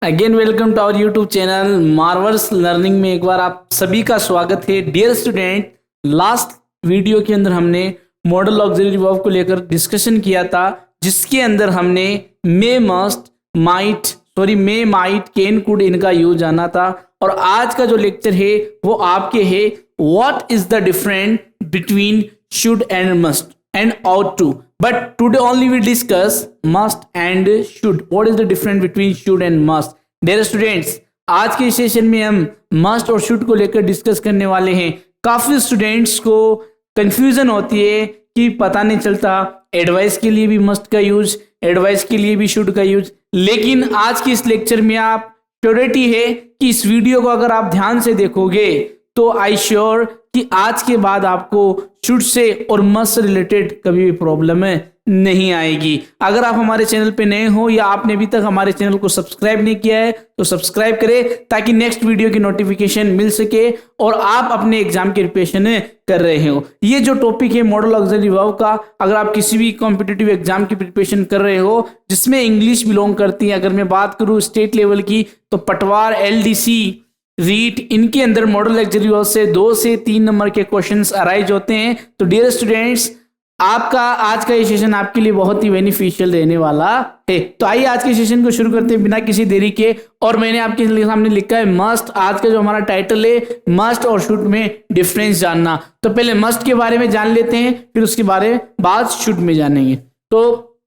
Again welcome to our YouTube channel Marvels Learning में एक बार आप सभी का स्वागत है। डियर स्टूडेंट, लास्ट वीडियो के अंदर हमने मॉडल ऑक्सिलरी वर्ब को लेकर डिस्कशन किया था, जिसके अंदर हमने may, must, may, might, can, could इनका यूज जाना था। और आज का जो लेक्चर है वो आपके है what is the difference between should and must and ought to, but today only we discuss must and should. What is the difference between should and must? Dear students, आज के सेशन में हम must और should को लेकर discuss करने वाले हैं। काफी स्टूडेंट्स को कंफ्यूजन होती है कि पता नहीं चलता, एडवाइस के लिए भी must का यूज, एडवाइस के लिए भी should का यूज। लेकिन आज के इस लेक्चर में आप श्योरिटी है कि इस वीडियो को अगर आप ध्यान से देखोगे तो आई श्योर कि आज के बाद आपको शुड से और मस्ट से रिलेटेड कभी भी प्रॉब्लम नहीं आएगी। अगर आप हमारे चैनल पे नए हो या आपने अभी तक हमारे चैनल को सब्सक्राइब नहीं किया है तो सब्सक्राइब करें, ताकि नेक्स्ट वीडियो की नोटिफिकेशन मिल सके और आप अपने एग्जाम की प्रिपरेशन कर रहे हो। ये जो टॉपिक है मॉडल ऑक्सिलरी वर्ब का, अगर आप किसी भी कॉम्पिटिटिव एग्जाम की प्रिपरेशन कर रहे हो जिसमें इंग्लिश बिलोंग करती है, अगर मैं बात करूं स्टेट लेवल की तो पटवार, LDC, रीट, इनके अंदर मॉडल ऑक्सिलरी वर्ब से 2 से 3 नंबर के क्वेश्चंस अराइज होते हैं। तो डियर स्टूडेंट्स, आपका आज का ये सेशन आपके लिए बहुत ही बेनिफिशियल रहने वाला है। तो आइए आज के सेशन को शुरू करते हैं बिना किसी देरी के। और मैंने आपके सामने लिखा है मस्ट। आज का जो हमारा टाइटल है मस्ट और शुड में डिफरेंस जानना। तो पहले मस्ट के बारे में जान लेते हैं, फिर उसके बारे में बाद शुड में जानेंगे। तो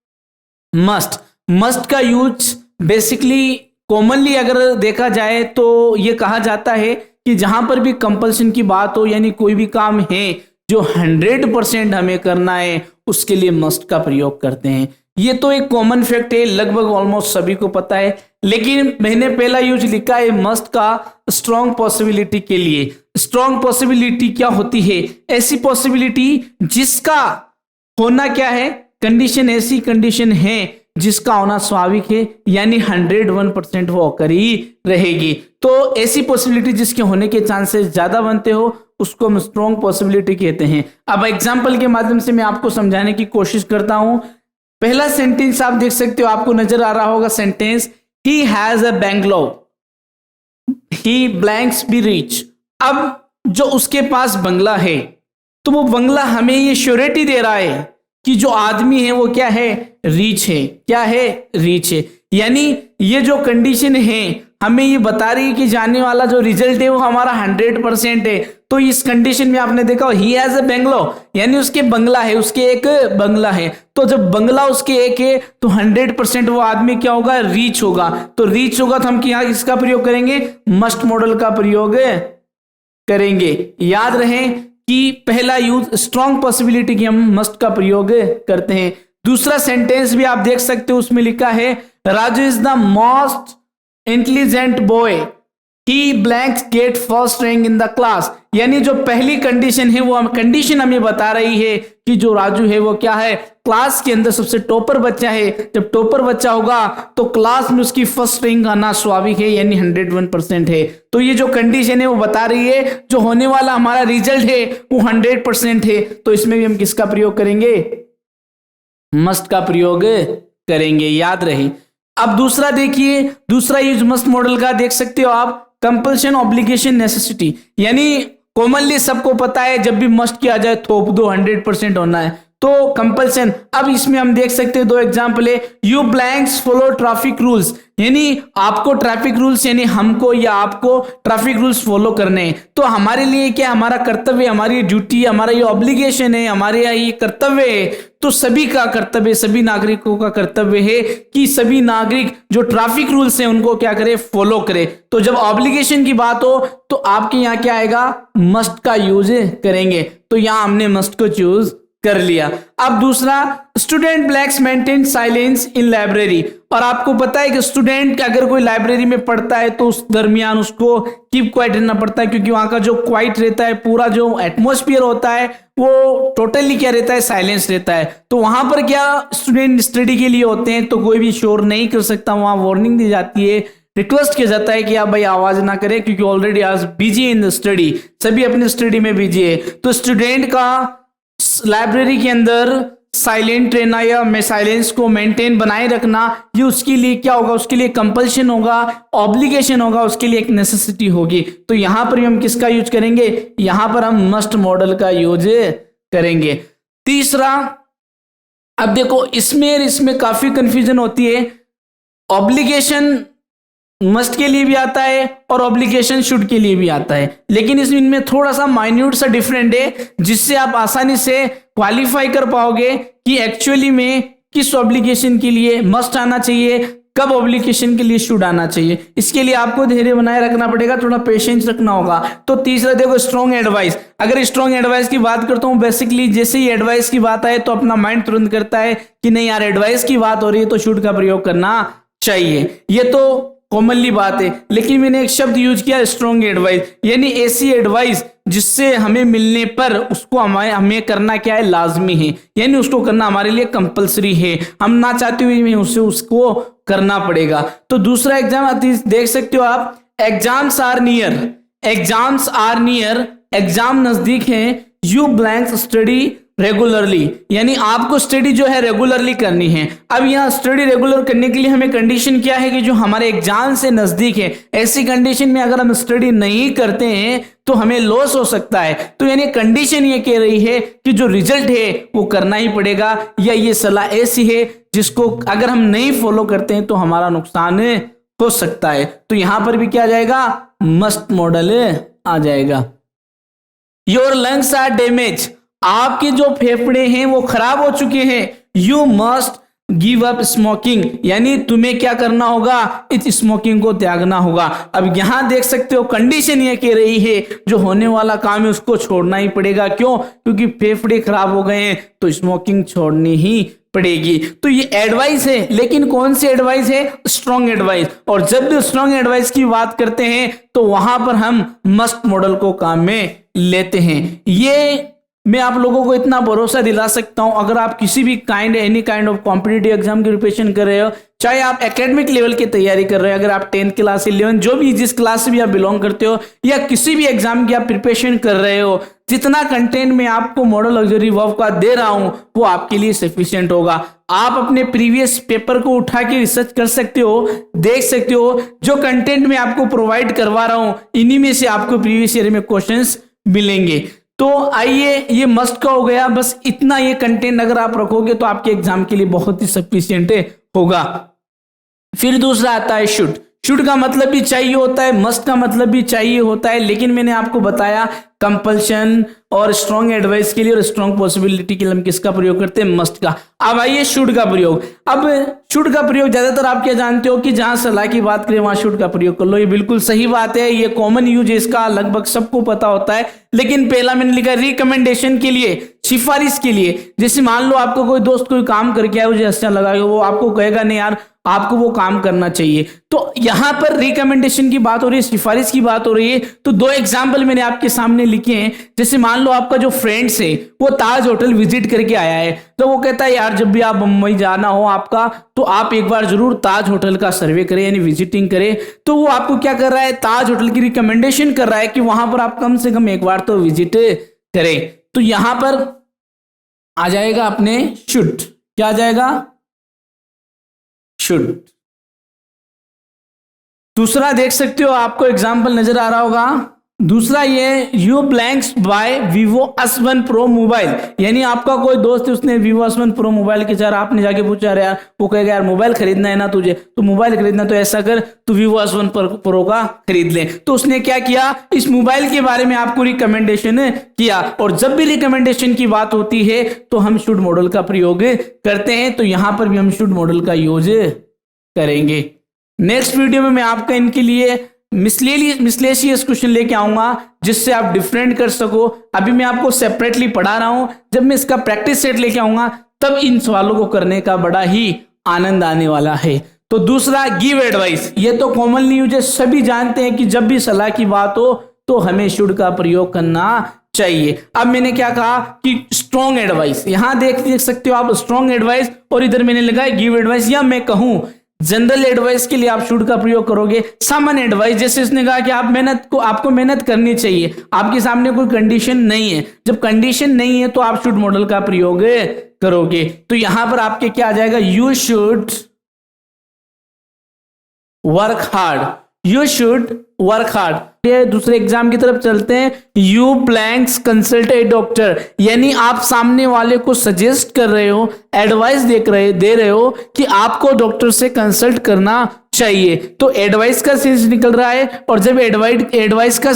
मस्ट का यूज बेसिकली कॉमनली अगर देखा जाए तो ये कहा जाता है कि जहां पर भी कंपल्शन की बात हो, यानी कोई भी काम है जो 100% हमें करना है, उसके लिए मस्ट का प्रयोग करते हैं। ये तो एक कॉमन फैक्ट है, लगभग ऑलमोस्ट सभी को पता है। लेकिन मैंने पहला यूज लिखा है मस्ट का स्ट्रॉन्ग पॉसिबिलिटी के लिए। स्ट्रॉन्ग पॉसिबिलिटी क्या होती है? ऐसी पॉसिबिलिटी जिसका होना क्या है, कंडीशन ऐसी कंडीशन है जिसका होना स्वाभाविक है, यानी 101% वो ऑकर ही रहेगी। तो ऐसी पॉसिबिलिटी जिसके होने के चांसेस ज्यादा बनते हो उसको हम स्ट्रॉन्ग पॉसिबिलिटी कहते हैं। अब एग्जांपल के माध्यम से मैं आपको समझाने की कोशिश करता हूं। पहला सेंटेंस आप देख सकते हो, आपको नजर आ रहा होगा sentence, he has a Bangalore, he blanks be rich. अब जो उसके पास बंगला है तो वो बंगला हमें ये श्योरिटी दे रहा है कि जो आदमी है वो क्या है, रीच है। क्या है? रीच है। यानी ये जो कंडीशन है हमें ये बता रही है कि जाने वाला जो रिजल्ट है वो हमारा 100% है। तो इस कंडीशन में आपने देखा ही हैज अ बंगलो, यानी उसके बंगला है, उसके एक बंगला है। तो जब बंगला उसके एक है तो 100% वो आदमी क्या होगा, रीच होगा। तो रीच होगा तो हम यहाँ इसका प्रयोग करेंगे, मस्ट मॉडल का प्रयोग करेंगे। याद रहे कि पहला यूज स्ट्रॉन्ग पॉसिबिलिटी की हम मस्ट का प्रयोग करते हैं। दूसरा सेंटेंस भी आप देख सकते हो, उसमें लिखा है Raju is the most intelligent boy, he blanks get first rank in the class. यानी जो पहली कंडीशन है वो कंडीशन हमें बता रही है कि जो राजू है वो क्या है, क्लास के अंदर सबसे टॉपर बच्चा है। जब टॉपर बच्चा होगा तो क्लास में उसकी फर्स्ट रैंक आना स्वाभाविक है, यानी 101% है। तो ये जो कंडीशन है वो बता रही है जो होने वाला हमारा रिजल्ट है वो 100% है। तो इसमें भी हम किसका प्रयोग करेंगे, मस्ट का प्रयोग करेंगे। याद रहे। अब दूसरा देखिए, दूसरा यूज मस्ट मॉडल का देख सकते हो आप, कंपल्शन, ऑब्लिगेशन, नेसेसिटी। यानी कॉमनली सबको पता है जब भी मस्ट किया जाए थोप दो, 100% होना है, तो कंपल्सन। अब इसमें हम देख सकते हैं 2 एग्जांपल है, you blanks follow traffic rules, यानी आपको ट्रैफिक रूल्स, यानी हमको या आपको ट्रैफिक रूल्स फॉलो करने हैं। तो हमारे लिए क्या, हमारा कर्तव्य, हमारी ड्यूटी, हमारा ये ऑब्लिगेशन है, हमारे यहाँ ये कर्तव्य है। तो सभी का कर्तव्य, सभी नागरिकों का कर्तव्य है कि सभी नागरिक जो ट्रैफिक रूल्स हैं उनको क्या करे, फॉलो करे। तो जब ऑब्लिगेशन की बात हो तो आपके यहाँ क्या आएगा, मस्ट का यूज करेंगे। तो यहां हमने मस्ट को चूज कर लिया। अब दूसरा, स्टूडेंट ब्लैक्स मेंटेन साइलेंस इन लाइब्रेरी। और आपको पता है कि स्टूडेंट अगर कोई लाइब्रेरी में पढ़ता है तो उस दरमियान उसको कीप क्वाइट रहना पड़ता है, क्योंकि वहां का जो क्वाइट रहता है, पूरा जो एटमॉस्फेयर होता है वो टोटली क्या रहता है, साइलेंस रहता है। तो वहां पर क्या स्टूडेंट स्टडी के लिए होते हैं तो कोई भी शोर नहीं कर सकता, वहां वार्निंग दी जाती है, रिक्वेस्ट किया जाता है कि आप भाई आवाज ना करें, क्योंकि ऑलरेडी आज बिजी इन द स्टडी, सभी अपनी स्टडी में बिजी है। तो स्टूडेंट का लाइब्रेरी के अंदर साइलेंट रहना या साइलेंस को मेंटेन बनाए रखना, ये उसके लिए क्या होगा, उसके लिए कंपल्शन होगा, ऑब्लिगेशन होगा, उसके लिए एक नेसेसिटी होगी। तो यहां पर भी हम किसका यूज करेंगे, यहां पर हम मस्ट मॉडल का यूज करेंगे। तीसरा, अब देखो इसमें काफी कंफ्यूजन होती है। ऑब्लिगेशन मस्ट के लिए भी आता है और ऑब्लिगेशन शुड के लिए भी आता है, लेकिन इनमें थोड़ा सा माइन्यूट सा डिफरेंट है, जिससे आप आसानी से क्वालिफाई कर पाओगे कि एक्चुअली में किस ऑब्लिगेशन के लिए मस्ट आना चाहिए, कब ऑब्लिगेशन के लिए शुड आना चाहिए। इसके लिए आपको धैर्य बनाए रखना पड़ेगा, थोड़ा पेशेंस रखना होगा। तो तीसरा देखो, स्ट्रॉन्ग एडवाइस। अगर स्ट्रॉन्ग एडवाइस की बात करता हूं, बेसिकली जैसे ही एडवाइस की बात आए तो अपना माइंड तुरंत करता है कि नहीं यार, एडवाइस की बात हो रही है तो शुड का प्रयोग करना चाहिए। ये तो कॉमनली बात है, लेकिन मैंने एक शब्द यूज किया, स्ट्रॉन्ग एडवाइस, यानी ऐसी एडवाइस जिससे हमें मिलने पर उसको हमें करना क्या है, लाजमी है, यानी उसको करना हमारे लिए कंपलसरी है, हम ना चाहते हुए भी उसको करना पड़ेगा। तो दूसरा एग्जाम देख सकते हो आप, exams are near, exams are near, exam नजदीक है, यू ब्लैंक्स स्टडी रेगुलरली, यानी आपको स्टडी जो है रेगुलरली करनी है। अब यहाँ स्टडी रेगुलर करने के लिए हमें कंडीशन क्या है कि जो हमारे एग्जाम से नजदीक है, ऐसी कंडीशन में अगर हम स्टडी नहीं करते हैं तो हमें लॉस हो सकता है। तो यानी कंडीशन ये कह रही है कि जो रिजल्ट है वो करना ही पड़ेगा, या ये सलाह ऐसी है जिसको अगर हम नहीं फॉलो करते हैं तो हमारा नुकसान हो सकता है। तो यहां पर भी क्या आ जाएगा, मस्ट मॉडल आ जाएगा। योर लंग्स आर डैमेज, आपके जो फेफड़े हैं वो खराब हो चुके हैं। You must give up smoking, यानी तुम्हें क्या करना होगा, इस स्मोकिंग को त्यागना होगा। अब यहां देख सकते हो कंडीशन ये कह रही है जो होने वाला काम है उसको छोड़ना ही पड़ेगा। क्यों, क्योंकि फेफड़े खराब हो गए हैं तो स्मोकिंग छोड़नी ही पड़ेगी। तो ये एडवाइस है, लेकिन कौन सी एडवाइस है, स्ट्रॉन्ग एडवाइस। और जब भी स्ट्रॉन्ग एडवाइस की बात करते हैं तो वहां पर हम मस्ट मॉडल को काम में लेते हैं। ये मैं आप लोगों को इतना भरोसा दिला सकता हूं, अगर आप किसी भी any kind of competitive exam की प्रिपरेशन कर रहे हो, चाहे आप एकेडमिक लेवल की तैयारी कर रहे हो, अगर आप 10th क्लास 11 जो भी जिस क्लास से भी आप बिलोंग करते हो, या किसी भी एग्जाम की आप प्रिपरेशन कर रहे हो, जितना कंटेंट मैं आपको मॉडल ऑक्सिलरी वर्ब का दे रहा हूं वो आपके लिए सफिशिएंट होगा। आप अपने प्रीवियस पेपर को उठा के रिसर्च कर सकते हो, देख सकते हो जो कंटेंट मैं आपको प्रोवाइड करवा रहा हूं इन्हीं में से आपको प्रीवियस ईयर में क्वेश्चंस मिलेंगे। तो आइए, ये मस्ट का हो गया, बस इतना ये कंटेंट अगर आप रखोगे तो आपके एग्जाम के लिए बहुत ही सफिशिएंट होगा। फिर दूसरा आता है शुड। शुड का मतलब भी चाहिए होता है, मस्ट का मतलब भी चाहिए होता है, लेकिन मैंने आपको बताया कंपल्शन और स्ट्रॉन्ग एडवाइस के लिए और स्ट्रॉन्ग पॉसिबिलिटी के लिए हम किसका प्रयोग करते हैं, मस्ट का। अब आइए शुड का प्रयोग। अब शुड का प्रयोग ज्यादातर आप क्या जानते हो कि जहां सलाह की बात करें वहां शुड का प्रयोग कर लो, ये बिल्कुल सही बात है, ये कॉमन यूज है, इसका लगभग सबको पता होता है। लेकिन पहला मैंने लिखा रिकमेंडेशन के लिए, सिफारिश के लिए। जैसे मान लो आपको कोई दोस्त कोई काम करके आया, मुझे अच्छा लगा, वो आपको कहेगा नहीं यार आपको वो काम करना चाहिए, तो यहां पर रिकमेंडेशन की बात हो रही है, सिफारिश की बात हो रही है। तो दो एग्जाम्पल मैंने आपके सामने लिखे हैं। जैसे मान लो आपका जो फ्रेंड्स है वो ताज होटल विजिट करके आया है, तो वो कहता है यार जब भी आप मुंबई जाना हो आपका तो आप एक बार जरूर ताज होटल का सर्वे करें, यानी विजिटिंग करें। तो वो आपको क्या कर रहा है, ताज होटल की रिकमेंडेशन कर रहा है कि वहां पर आप कम से कम एक बार तो विजिट करें। तो यहां पर आ जाएगा अपने शुड, क्या आ जाएगा, शुड। दूसरा देख सकते हो, आपको एग्जाम्पल नजर आ रहा होगा। दूसरा ये you blanks by Vivo S1 Pro mobile, यानी आपका कोई दोस्त है उसने Vivo S1 Pro मोबाइल के चार, आपने जाके पूछा अरे यार, वो कहेगा यार मोबाइल खरीदना है ना तुझे, तो मोबाइल खरीदना तो ऐसा कर तू Vivo S1 Pro का खरीद ले। तो उसने क्या किया, इस मोबाइल के बारे में आपको रिकमेंडेशन किया, और जब भी रिकमेंडेशन की बात होती है तो हम शुड मॉडल का प्रयोग करते हैं। तो यहां पर भी हम शुड मॉडल का यूज करेंगे। नेक्स्ट वीडियो में मैं आपका इनके लिए मिसलेशियस क्वेश्चन लेके आऊंगा जिससे आप डिफरेंट कर सको। अभी मैं आपको सेपरेटली पढ़ा रहा हूं, जब मैं इसका प्रैक्टिस सेट लेके आऊंगा तब इन सवालों को करने का बड़ा ही आनंद आने वाला है। तो दूसरा गिव एडवाइस, ये तो कॉमनली यूज है, सभी जानते हैं कि जब भी सलाह की बात हो तो हमें शुड का प्रयोग करना चाहिए। अब मैंने क्या कहा कि स्ट्रॉन्ग एडवाइस, यहां देख सकते हो आप स्ट्रॉन्ग एडवाइस, और इधर मैंने लगाया गिव एडवाइस। या मैं कहूं जनरल एडवाइस के लिए आप शुड का प्रयोग करोगे। सामान्य एडवाइस, जैसे उसने कहा कि आपको मेहनत करनी चाहिए, आपके सामने कोई कंडीशन नहीं है, जब कंडीशन नहीं है तो आप शुड मॉडल का प्रयोग करोगे। तो यहां पर आपके क्या आ जाएगा, you should work hard, you should work hard. दूसरे एग्जाम की तरफ चलते हैं, you blanks consult A doctor, यानी आप सामने वाले को सजेस्ट कर रहे हो, एडवाइस दे रहे हो कि आपको डॉक्टर से कंसल्ट करना चाहिए। तो एडवाइस का सेंस निकल रहा है, और जब एडवाइस का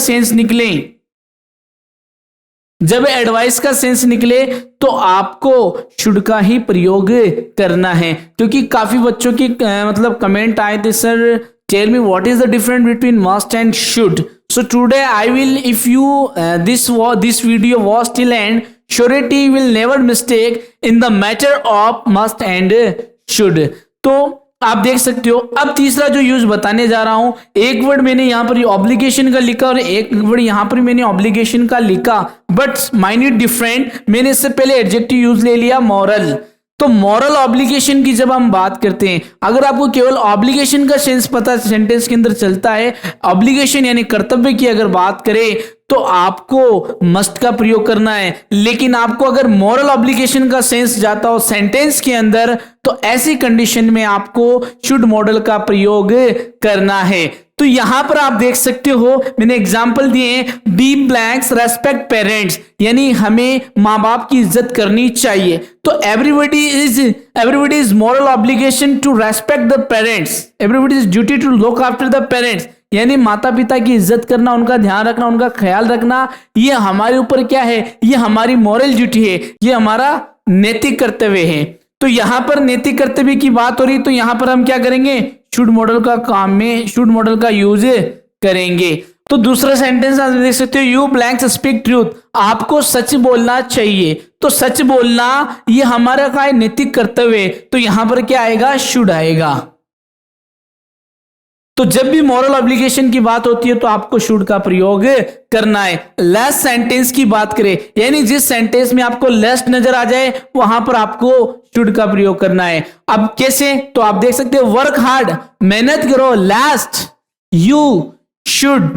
सेंस निकले तो आपको शुड का ही प्रयोग करना है। क्योंकि काफी बच्चों की मतलब कमेंट आए थे, sir tell me what is the difference between must and should. So today I will, if you this video was till end, surety will never mistake in the matter of must and should. तो आप देख सकते हो। अब तीसरा जो use बताने जा रहा हूं, एक वर्ड मैंने यहां पर ऑब्लिगेशन का लिखा और एक वर्ड यहां पर मैंने ऑब्लिगेशन का लिखा, बट माइन्यूट डिफरेंट। मैंने इससे पहले एडजेक्टिव यूज ले लिया मॉरल। तो मॉरल ऑब्लिगेशन की जब हम बात करते हैं, अगर आपको केवल ऑब्लिगेशन का सेंस पता सेंटेंस के अंदर चलता है, ऑब्लिगेशन यानी कर्तव्य की अगर बात करें तो आपको मस्ट का प्रयोग करना है। लेकिन आपको अगर मॉरल ऑब्लिगेशन का सेंस जाता हो सेंटेंस के अंदर, तो ऐसी कंडीशन में आपको शुड मॉडल का प्रयोग करना है। तो यहां पर आप देख सकते हो, मैंने एग्जाम्पल दिए हैं, बी ब्लैंक्स रेस्पेक्ट पेरेंट्स, यानी हमें माँ बाप की इज्जत करनी चाहिए। तो everybody is moral obligation to respect the parents, everybody is duty to look after the parents, यानी माता पिता की इज्जत करना, उनका ध्यान रखना, उनका ख्याल रखना, ये हमारे ऊपर क्या है, ये हमारी मॉरल ड्यूटी है, ये हमारा नैतिक कर्तव्य है। तो यहां पर नैतिक कर्तव्य की बात हो रही, तो यहां पर हम क्या करेंगे, शुड मॉडल का काम में शुड मॉडल का यूज करेंगे। तो दूसरा सेंटेंस आप देख सकते हो, यू ब्लैंक्स स्पीक ट्रूथ, आपको सच बोलना चाहिए। तो सच बोलना ये हमारा का नैतिक कर्तव्य है, तो यहां पर क्या आएगा, शुड आएगा। तो जब भी मॉरल ऑब्लिगेशन की बात होती है तो आपको शुड का प्रयोग करना है। लास्ट सेंटेंस की बात करें, यानी जिस सेंटेंस में आपको लास्ट नजर आ जाए वहां पर आपको शुड का प्रयोग करना है। अब कैसे, तो आप देख सकते हो, वर्क हार्ड, मेहनत करो, last you should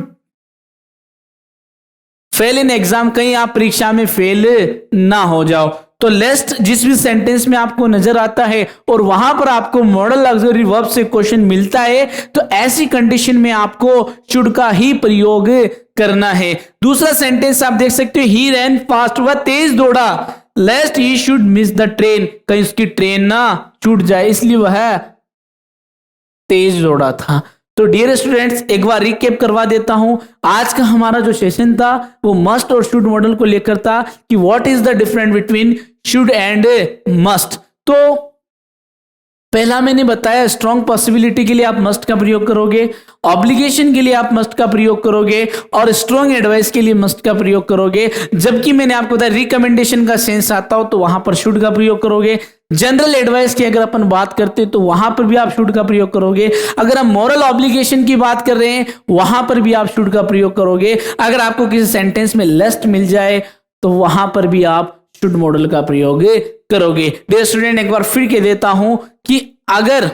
fail in exam, कहीं आप परीक्षा में फेल ना हो जाओ। तो लेस्ट जिस भी सेंटेंस में आपको नजर आता है और वहां पर आपको मॉडल ऑक्सिलरी वर्ब से क्वेश्चन मिलता है, तो ऐसी कंडीशन में आपको शुड का ही प्रयोग करना है। दूसरा सेंटेंस आप देख सकते हो, ही रैन फास्ट, वह तेज दौड़ा, lest he should miss the train, कहीं उसकी ट्रेन ना छूट जाए, इसलिए वह तेज दौड़ा था। तो डियर स्टूडेंट्स, एक बार रिकैप करवा देता हूं, आज का हमारा जो सेशन था वो मस्ट और शुड मॉडल को लेकर था कि what is the difference between should and must. तो पहला मैंने बताया, स्ट्रॉन्ग पॉसिबिलिटी के लिए आप मस्ट का प्रयोग करोगे, ऑब्लिगेशन के लिए आप मस्ट का प्रयोग करोगे, और स्ट्रॉन्ग एडवाइस के लिए मस्ट का प्रयोग करोगे। जबकि मैंने आपको बताया रिकमेंडेशन का सेंस आता हो तो वहां पर शुड का प्रयोग करोगे। जनरल एडवाइस की अगर अपन बात करते तो वहां पर भी आप शुड का प्रयोग करोगे। अगर हम मॉरल ऑब्लिगेशन की बात कर रहे हैं वहां पर भी आप शुड का प्रयोग करोगे। अगर आपको किसी सेंटेंस में लेस्ट मिल जाए तो वहां पर भी आप शुड मॉडल का प्रयोग करोगे। डियर स्टूडेंट, एक बार फिर कह देता हूं कि अगर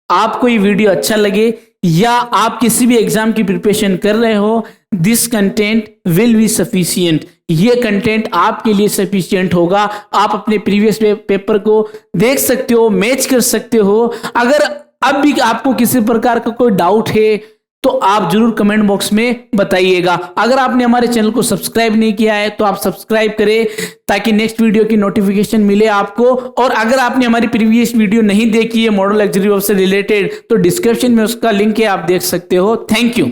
आपको ये वीडियो अच्छा लगे या आप किसी भी एग्जाम की प्रिपरेशन कर रहे हो, this content will be sufficient, ये कंटेंट आपके लिए सफिशिएंट होगा। आप अपने प्रीवियस पेपर को देख सकते हो, मैच कर सकते हो। अगर अब भी आपको किसी प्रकार का कोई डाउट है तो आप जरूर कमेंट बॉक्स में बताइएगा। अगर आपने हमारे चैनल को सब्सक्राइब नहीं किया है तो आप सब्सक्राइब करें ताकि नेक्स्ट वीडियो की नोटिफिकेशन मिले आपको। और अगर आपने हमारी प्रीवियस वीडियो नहीं देखी है मॉडल ऑक्सिलरी वर्ब से रिलेटेड तो डिस्क्रिप्शन में उसका लिंक है, आप देख सकते हो। Thank you.